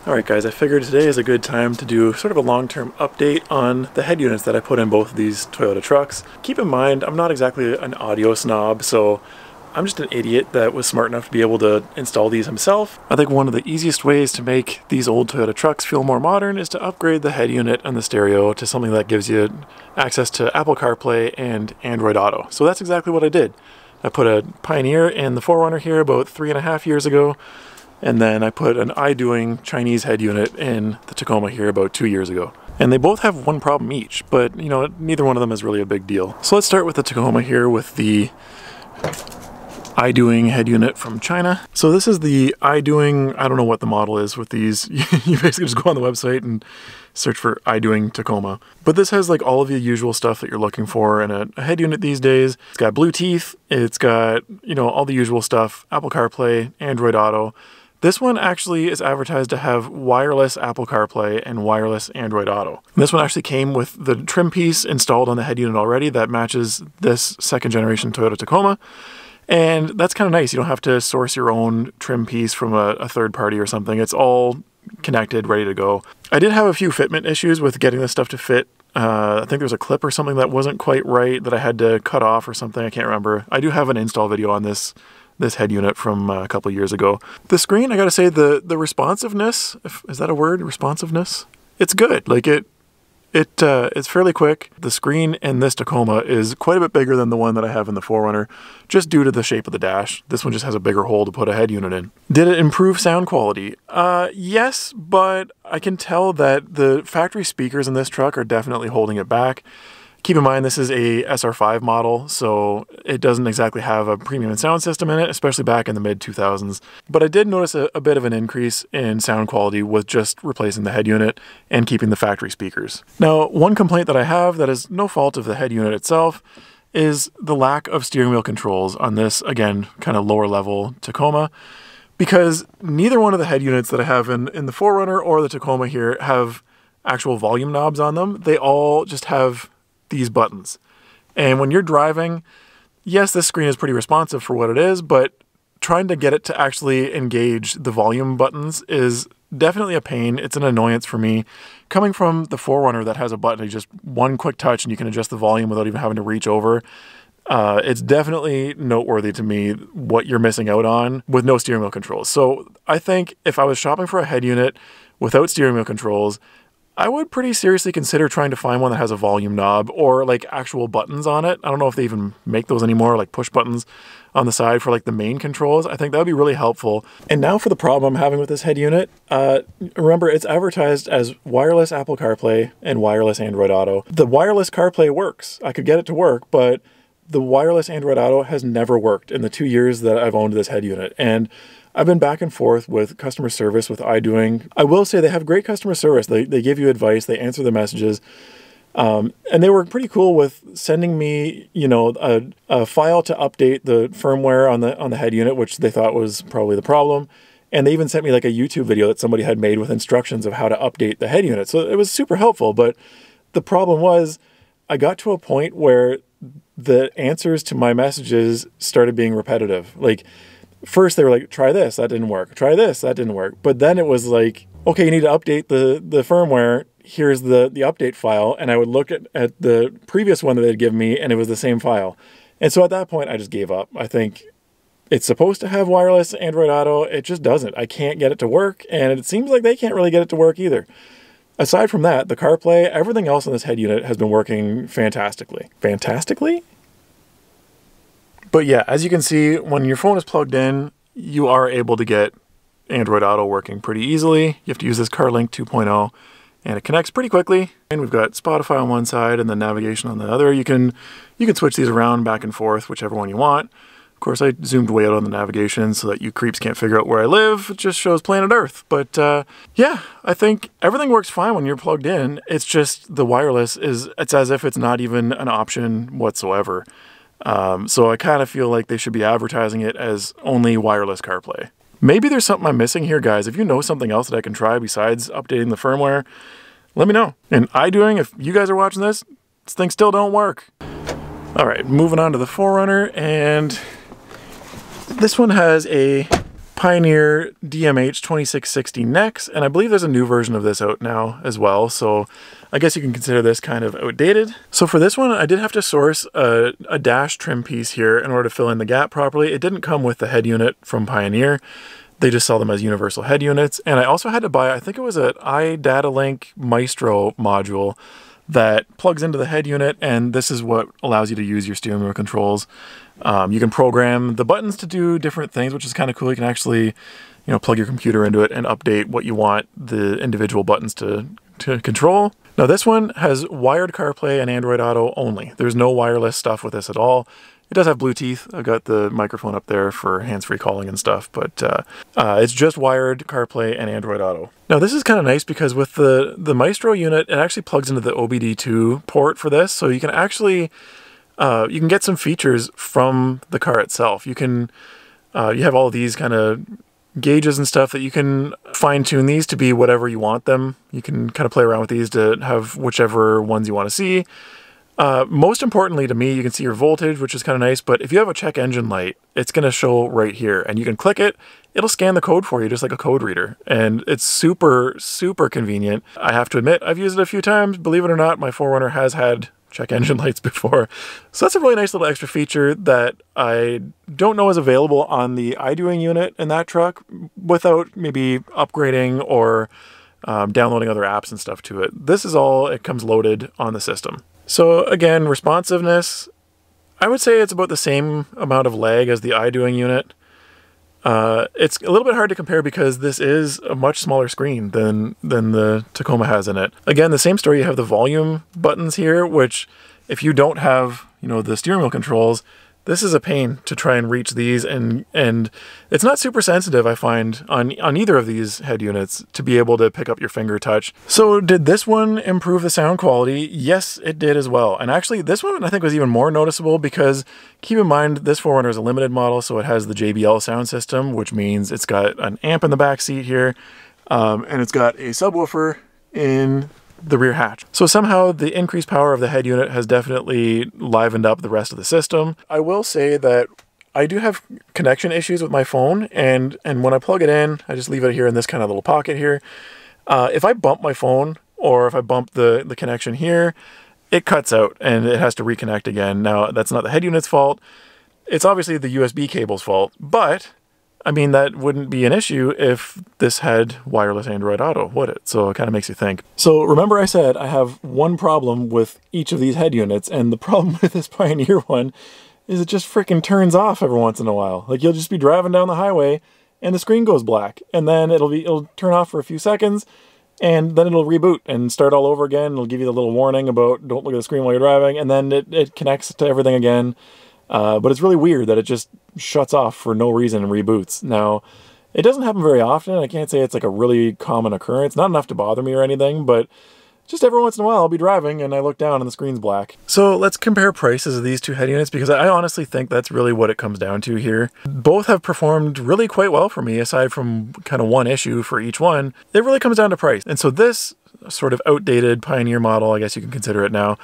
Alright guys, I figured today is a good time to do sort of a long-term update on the head units that I put in both of these Toyota trucks. Keep in mind, I'm not exactly an audio snob, so I'm just an idiot that was smart enough to be able to install these himself. I think one of the easiest ways to make these old Toyota trucks feel more modern is to upgrade the head unit and the stereo to something that gives you access to Apple CarPlay and Android Auto. So that's exactly what I did. I put a Pioneer in the 4Runner here about 3.5 years ago. And then I put an iDoing Chinese head unit in the Tacoma here about 2 years ago. And they both have one problem each, but you know, neither one of them is really a big deal. So let's start with the Tacoma here with the iDoing head unit from China. So this is the iDoing, I don't know what the model is with these. You basically just go on the website and search for iDoing Tacoma. But this has like all of the usual stuff that you're looking for in a head unit these days. It's got blue teeth, it's got, you know, all the usual stuff, Apple CarPlay, Android Auto. This one actually is advertised to have wireless Apple CarPlay and wireless Android Auto. And this one actually came with the trim piece installed on the head unit already that matches this second generation Toyota Tacoma. And that's kind of nice. You don't have to source your own trim piece from a third party or something. It's all connected, ready to go. I did have a few fitment issues with getting this stuff to fit. I think there was a clip or something that wasn't quite right that I had to cut off or something. I can't remember. I do have an install video on this head unit from a couple years ago. The screen, I gotta say, the responsiveness, is that a word? Responsiveness? It's good. Like it's fairly quick. The in this Tacoma is quite a bit bigger than the one that I have in the 4Runner, just due to the shape of the dash. This one just has a bigger hole to put a head unit in. Did it improve sound quality? Yes, but I can tell that the factory speakers in this truck are definitely holding it back. Keep in mind, this is a SR5 model, so it doesn't exactly have a premium sound system in it, especially back in the mid-2000s. But I did notice a bit of an increase in sound quality with just replacing the head unit and keeping the factory speakers. Now, one complaint that I have that is no fault of the head unit itself is the lack of steering wheel controls on this, again, kind of lower level Tacoma, because neither one of the head units that I have in the 4Runner or the Tacoma here have actual volume knobs on them. They all just have these buttons. And when you're driving, yes, this screen is pretty responsive for what it is, but trying to get it to actually engage the volume buttons is definitely a pain. It's an annoyance for me. Coming from the 4Runner that has a button, you just one quick touch and you can adjust the volume without even having to reach over. It's definitely noteworthy to me what you're missing out on with no steering wheel controls. So I think if I was shopping for a head unit without steering wheel controls, I would pretty seriously consider trying to find one that has a volume knob or like actual buttons on it. I don't know if they even make those anymore, like push buttons on the side for like the main controls. I think that would be really helpful. And now for the problem I'm having with this head unit. Remember, it's advertised as wireless Apple CarPlay and wireless Android Auto. The wireless CarPlay works. I could get it to work, but the wireless Android Auto has never worked in the 2 years that I've owned this head unit. And I've been back and forth with customer service with iDoing. I will say they have great customer service. They give you advice, they answer the messages. And they were pretty cool with sending me, you know, a file to update the firmware on the head unit, which they thought was probably the problem. And they even sent me like a YouTube video that somebody had made with instructions of how to update the head unit. So it was super helpful. But the problem was I got to a point where the answers to my messages started being repetitive. Like, first they were like, try this, that didn't work. Try this, that didn't work. But then it was like, okay, you need to update the firmware. Here's the update file. And I would look at the previous one that they'd given me and it was the same file. And so at that point, I just gave up. I think it's supposed to have wireless Android Auto. It just doesn't. I can't get it to work. And it seems like they can't really get it to work either. Aside from that, the CarPlay, everything else on this head unit has been working fantastically. Fantastically? But yeah, as you can see, when your phone is plugged in, you are able to get Android Auto working pretty easily. You have to use this CarLink 2.0 and it connects pretty quickly. And we've got Spotify on one side and then navigation on the other. You can switch these around back and forth, whichever one you want. Of course, I zoomed way out on the navigation so that you creeps can't figure out where I live. It just shows planet Earth. But yeah, I think everything works fine when you're plugged in. It's just the wireless it's as if it's not even an option whatsoever. So I kind of feel like they should be advertising it as only wireless CarPlay. Maybe there's something I'm missing here, guys. If you know something else that I can try besides updating the firmware, let me know. And iDoing, if you guys are watching this thing still don't work. All right, moving on to the 4Runner, and this one has a Pioneer DMH 2660 NEX, and I believe there's a new version of this out now as well, so I guess you can consider this kind of outdated. So for this one, I did have to source a dash trim piece here in order to fill in the gap properly. It didn't come with the head unit from Pioneer. They just sell them as universal head units, and I also had to buy, I think it was an iDatalink Maestro module that plugs into the head unit, and this is what allows you to use your steering wheel controls. You can program the buttons to do different things, which is kind of cool. You can actually, you know, plug your computer into it and update what you want the individual buttons to control. Now this one has wired CarPlay and Android Auto only. There's no wireless stuff with this at all. It does have Bluetooth. I've got the microphone up there for hands-free calling and stuff, but it's just wired CarPlay and Android Auto. Now this is kind of nice because with the Maestro unit, it actually plugs into the OBD2 port for this, so you can actually you can get some features from the car itself. You can you have all these kind of gauges and stuff that you can fine-tune these to be whatever you want them. You can kind of play around with these to have whichever ones you want to see. Most importantly to me, you can see your voltage, which is kind of nice, but if you have a check engine light, it's going to show right here, and you can click it, it'll scan the code for you just like a code reader, and it's super, super convenient. I have to admit, I've used it a few times. Believe it or not, my 4Runner has had check engine lights before. So that's a really nice little extra feature that I don't know is available on the iDoing unit in that truck without maybe upgrading or downloading other apps and stuff to it. This is all, it comes loaded on the system. So again, responsiveness, I would say it's about the same amount of lag as the iDoing unit. It's a little bit hard to compare because this is a much smaller screen than the Tacoma has in it. Again, the same story, you have the volume buttons here, which if you don't have, you know, the steering wheel controls, this is a pain to try and reach these, and it's not super sensitive, I find, on either of these head units to be able to pick up your finger touch. So did this one improve the sound quality? Yes, it did as well. And actually this one I think was even more noticeable because keep in mind this 4Runner is a limited model, so it has the JBL sound system, which means it's got an amp in the back seat here, and it's got a subwoofer in the rear hatch. So somehow the increased power of the head unit has definitely livened up the rest of the system. I will say that I do have connection issues with my phone, and when I plug it in, I just leave it here in this kind of little pocket here. If I bump my phone, or if I bump the connection here, it cuts out and it has to reconnect again. Now that's not the head unit's fault. It's obviously the USB cable's fault, but I mean, that wouldn't be an issue if this had wireless Android Auto, would it? So it kind of makes you think. So remember I said I have one problem with each of these head units, and the problem with this Pioneer one is it just freaking turns off every once in a while. Like you'll just be driving down the highway and the screen goes black, and then it'll turn off for a few seconds, and then it'll reboot and start all over again. It'll give you the little warning about don't look at the screen while you're driving, and then it connects to everything again. But it's really weird that it just shuts off for no reason and reboots. Now, it doesn't happen very often. I can't say it's like a really common occurrence. Not enough to bother me or anything, but just every once in a while I'll be driving and I look down and the screen's black. So let's compare prices of these two head units, because I honestly think that's really what it comes down to here. Both have performed really quite well for me, aside from kind of one issue for each one. It really comes down to price. And so this sort of outdated Pioneer model, I guess you can consider it now,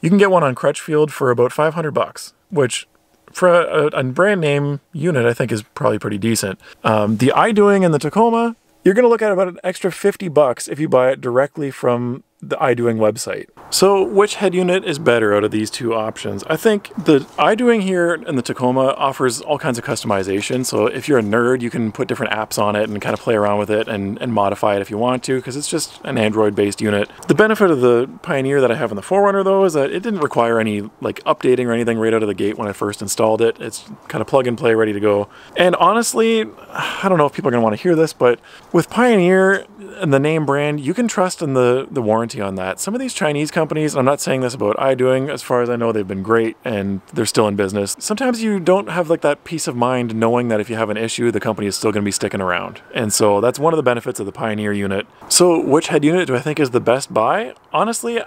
you can get one on Crutchfield for about $500, which for a brand name unit I think is probably pretty decent. The iDoing and the Tacoma, you're going to look at about an extra $50 if you buy it directly from the iDoing website. So which head unit is better out of these two options? I think the iDoing here and the Tacoma offers all kinds of customization. So if you're a nerd, you can put different apps on it and kind of play around with it and modify it if you want to, because it's just an Android-based unit. The benefit of the Pioneer that I have in the 4Runner though is that it didn't require any like updating or anything right out of the gate when I first installed it. It's kind of plug and play, ready to go. And honestly, I don't know if people are going to want to hear this, but with Pioneer and the name brand, you can trust in the warranty on that. Some of these Chinese companies, and I'm not saying this about iDoing, as far as I know they've been great and they're still in business. Sometimes you don't have like that peace of mind knowing that if you have an issue, the company is still going to be sticking around. And so that's one of the benefits of the Pioneer unit. So which head unit do I think is the best buy? Honestly,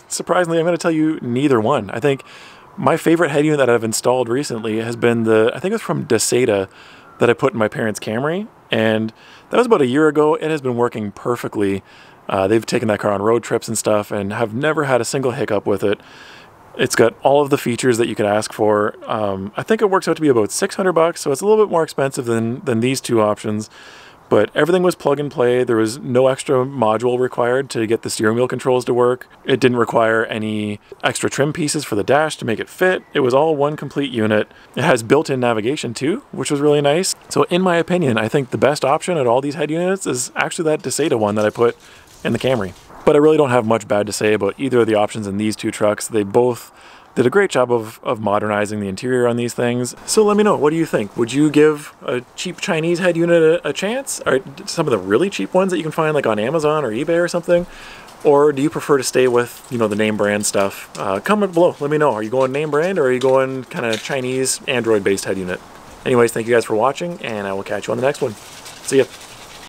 surprisingly, I'm going to tell you neither one. I think my favorite head unit that I've installed recently has been I think it was from Deseda that I put in my parents' Camry, and that was about a year ago. It has been working perfectly. They've taken that car on road trips and stuff and have never had a single hiccup with it. It's got all of the features that you could ask for. I think it works out to be about 600 bucks, so it's a little bit more expensive than these two options. But everything was plug and play. There was no extra module required to get the steering wheel controls to work. It didn't require any extra trim pieces for the dash to make it fit. It was all one complete unit. It has built-in navigation too, which was really nice. So in my opinion, I think the best option at all these head units is actually that Deseda one that I put in the Camry. But I really don't have much bad to say about either of the options in these two trucks. They both did a great job of modernizing the interior on these things. So let me know, what do you think? Would you give a cheap Chinese head unit a chance? Or some of the really cheap ones that you can find like on Amazon or eBay or something? Or do you prefer to stay with, you know, the name brand stuff? Comment below, let me know. Are you going name brand or are you going kind of Chinese Android based head unit? Anyways, thank you guys for watching and I will catch you on the next one. See ya.